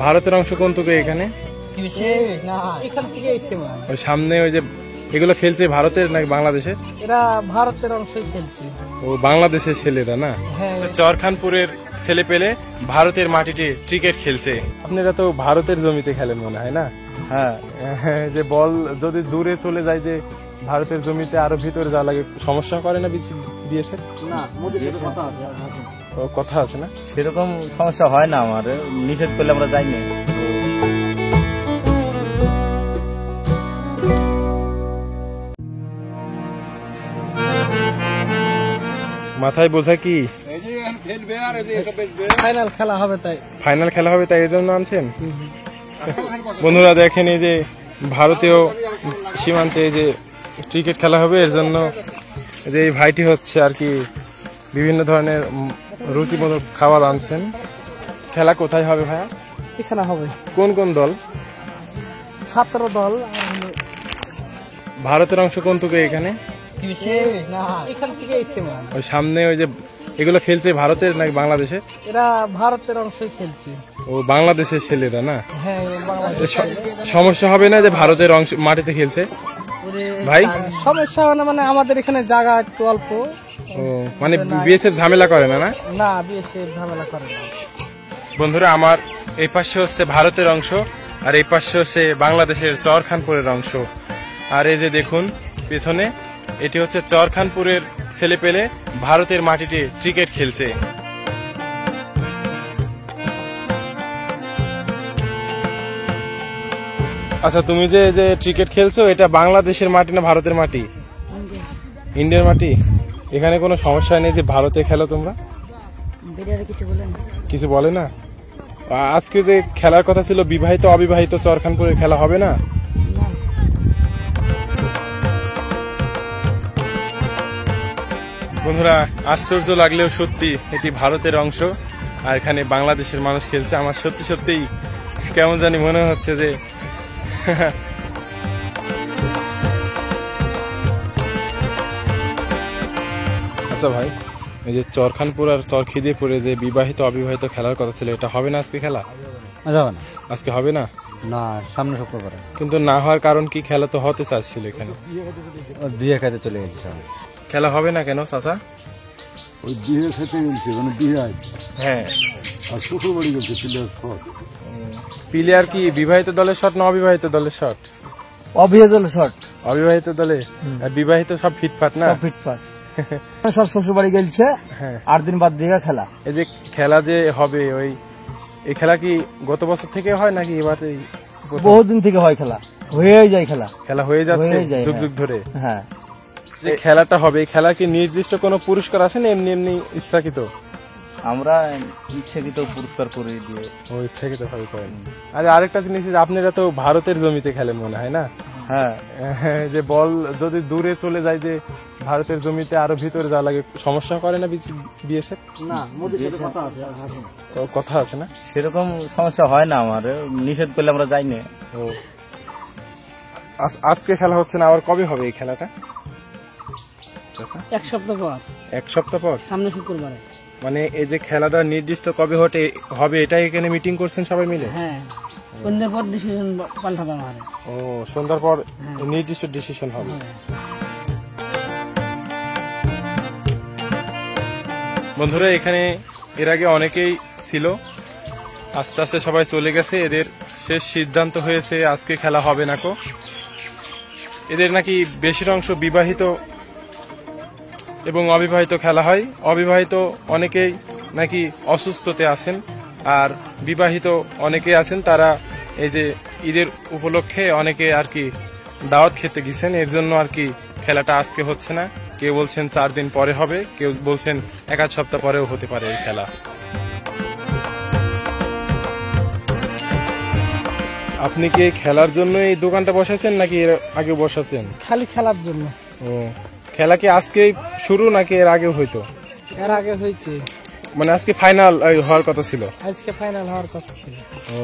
ভারতের অংশ কোনটুকু এখানে? এখান থেকে এসে ওই সামনে ওই যে এগুলো খেলছে ভারতের নাকি বাংলাদেশের? এরা ভারতের অংশই খেলছে। ও বাংলাদেশের ছেলেরা না? হ্যাঁ। চরখানপুরের ছেলে পেলে ভারতের মাটিতে ক্রিকেট খেলছে। আপনারা তো ভারতের জমিতে খেলেন মনে হয় না? হ্যাঁ, যে বল যদি দূরে চলে যায় যে ভারতের জমিতে আরো ভিতরে যাওয়া লাগে, সমস্যা করে না বিএসএফ? না, কথা আছে না? সেরকম সমস্যা হয় না, আমার নিষেধ করলে আমরা যাই না। মাথায় বোঝা কি ফাইনাল খেলা হবে তাই। ফাইনাল খেলা হবে তাই এই জন্য আনছেন? বন্ধুরা দেখেন, এই যে ভারতীয় সীমান্তে যে ক্রিকেট খেলা হবে এর জন্য যে এই ভাইটি হচ্ছে আর কি বিভিন্ন ধরনের রুচিবোধক খাবার আনছেন। খেলা কোথায় হবে ভাইয়া? এখানে হবে। কোন কোন দল? ছাত্র দল। ভারতের অংশ কোনটুকু এখানে? এখান থেকে এসে ওই সামনে ওই যে এগুলো খেলছে ভারতের নাকি বাংলাদেশের? এরা ভারতের অংশই খেলছে। ও বাংলাদেশের ছেলেরা না? হ্যাঁ, বাংলাদেশ। সমস্যা হবে না যে ভারতের অংশ মাটিতে খেলছে ভাই? সমস্যা হয় না, মানে আমাদের এখানে জায়গা একটু অল্প। ও মানে বিএসএফ ঝামেলা করে না? না, বিএসএফ ঝামেলা করে না। বন্ধুরা, আমার এই পাশে হচ্ছে ভারতের অংশ আর এই পাশে হচ্ছে বাংলাদেশের চরখানপুরের অংশ। আর এই যে দেখুন পেছনে, এটি হচ্ছে চরখানপুরের ছেলে পেলে ভারতের মাটিতে ক্রিকেট খেলছে। আচ্ছা, তুমি যে যে ক্রিকেট খেলছো এটা বাংলাদেশের মাটি না ভারতের মাটি? ইন্ডিয়ার মাটি। এখানে কোনো সমস্যা নেই যে ভারতে খেলো তোমরা? কিছু বলে না? আজকে যে খেলার কথা ছিল বিবাহিত অবিবাহিত চরখানপুরের খেলা হবে না? বন্ধুরা, আশ্চর্য লাগলেও সত্যি এটি ভারতের অংশ আর এখানে বাংলাদেশের মানুষ খেলছে। আমার সত্যি সত্যিই কেমন জানি মনে হচ্ছে যে আচ্ছা ভাই, এই যে চরখানপুর আর চরখিদিপুরে যে বিবাহিত অবিবাহিত খেলার কথা ছিল এটা হবে না আজকে? খেলা যাবে না আজকে হবে না? না, সামনে শুক্রবার। কিন্তু না হওয়ার কারণ কি? খেলা তো হতে চাচ্ছিল এখানে। বিয়ে খেতে চলে গেছে সবাই। খেলা হবে না কেন চাচা? ওই বিয়ে খেতে গেছে, মানে বিয়ে হ্যাঁ, আর শ্বশুর বাড়ি গেছে প্লেয়ার কি বিবাহিত দলের শট না অবিবাহিত দলের শট? অবিবাহিত শট। অবিবাহিত দলে আর বিবাহিত সব ফিটফাট না? ফিটফাট সব শ্বশুর বাড়ি গেছে। 8 দিন বাদ দিয়ে খেলা। এই যে খেলা যে হবে, ওই এই খেলা কি গত বছর থেকে হয় নাকি এবার? বহুদিন থেকে হয় খেলা, হয়ে যায় খেলা। খেলা হয়ে যাচ্ছে যুগ যুগ ধরে। হ্যাঁ, যে খেলাটা হবে এই খেলা কি নির্দিষ্ট কোনো পুরস্কার আসে না এমনি এমনি ইচ্ছাকৃত? আমরা ইচ্ছাকৃত পুরস্কার করে দিয়ে। ও ইচ্ছাকৃত ভাবে করেন। আরে আরেকটা জিনিস, আপনারা তো ভারতের জমিতে খেলেন মনে হয় না? হ্যাঁ, যে বল যদি দূরে চলে যায় যে ভারতের জমিতে আরো ভিতরে যাওয়া লাগে, সমস্যা করে না বিএসএফ? না, কথা আছে না? সেরকম সমস্যা হয় না, আমার নিষেধ করলে আমরা যাই না। ও আজকে খেলা হচ্ছে না, আবার কবে হবে এই খেলাটা? 1 সপ্তাহ পর। 1 সপ্তাহ পর, সামনে শুক্রবারে। মানে এই যে খেলাটা নির্দিষ্ট কবে হবে এটাই এখানে মিটিং করছেন সবাই মিলে? হ্যাঁ, সন্ধ্যার পর ডিসিশন পাল্টাবে আমাদের। ও সন্ধ্যার পর নির্দিষ্ট ডিসিশন হবে। বন্ধুরা, এখানে এর আগে অনেকেই ছিল, আস্তে আস্তে সবাই চলে গেছে। এদের শেষ সিদ্ধান্ত হয়েছে আজকে খেলা হবে না। এদের নাকি বেশির অংশ বিবাহিত এবং অবিবাহিত খেলা হয়। অবিবাহিত অনেকেই নাকি অসুস্থতে আছেন আর বিবাহিত অনেকেই আছেন, তারা এই যে ঈদের উপলক্ষে অনেকে আর কি দাওয়াত খেতে গেছেন। এর জন্য আর কি খেলাটা আজকে হচ্ছে না। কেউ বলছেন 4 দিন পরে হবে, কেউ বলছেন 1 সপ্তাহ পরেও হতে পারে এই খেলা। আপনি কি খেলার জন্য এই দোকানটা বসাইছেন নাকি এর আগে বসাচ্ছেন? খালি খেলার জন্য। ও খেলা কি আজকে শুরু নাকি এর আগে হইতো? এর আগে হয়েছে, মানে আজকে ফাইনাল হওয়ার কথা ছিল? আজকে ফাইনাল হওয়ার কথা ছিল। ও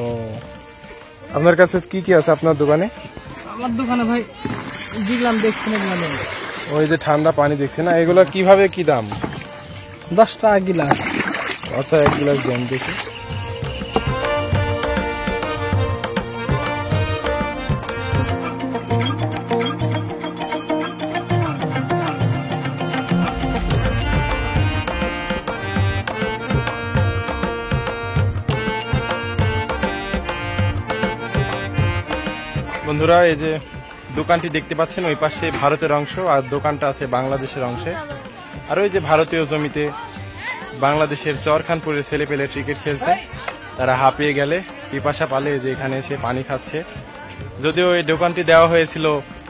আপনার কাছে কি কি আছে আপনার দোকানে? আমার দোকানে ভাই দেখলাম, দেখছি না, ওই যে ঠান্ডা পানি দেখছি না, এগুলো কিভাবে কি দাম? 10 টাকা গিলাস। আচ্ছা, 1 গ্লাস দেন দেখি। বন্ধুরা এই যে দোকানটি দেখতে পাচ্ছেন, ওই পাশে ভারতের অংশ আর দোকানটা আছে বাংলাদেশের অংশে। আর ওই যে ভারতীয় জমিতে বাংলাদেশের চরখানপুরের ছেলে পেলে ক্রিকেট খেলছে, তারা হাঁপিয়ে গেলে পিপাসা পালে যে এখানে এসে পানি খাচ্ছে। যদিও এই দোকানটি দেওয়া হয়েছিল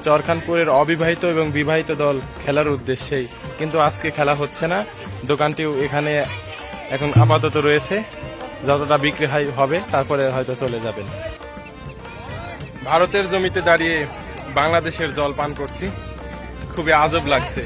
চরখানপুরের অবিবাহিত এবং বিবাহিত দল খেলার উদ্দেশ্যেই, কিন্তু আজকে খেলা হচ্ছে না। দোকানটিও এখানে এখন আপাতত রয়েছে, যতটা বিক্রি হবে তারপরে হয়তো চলে যাবেন। ভারতের জমিতে দাঁড়িয়ে বাংলাদেশের জল পান করছি, খুবই আজব লাগছে।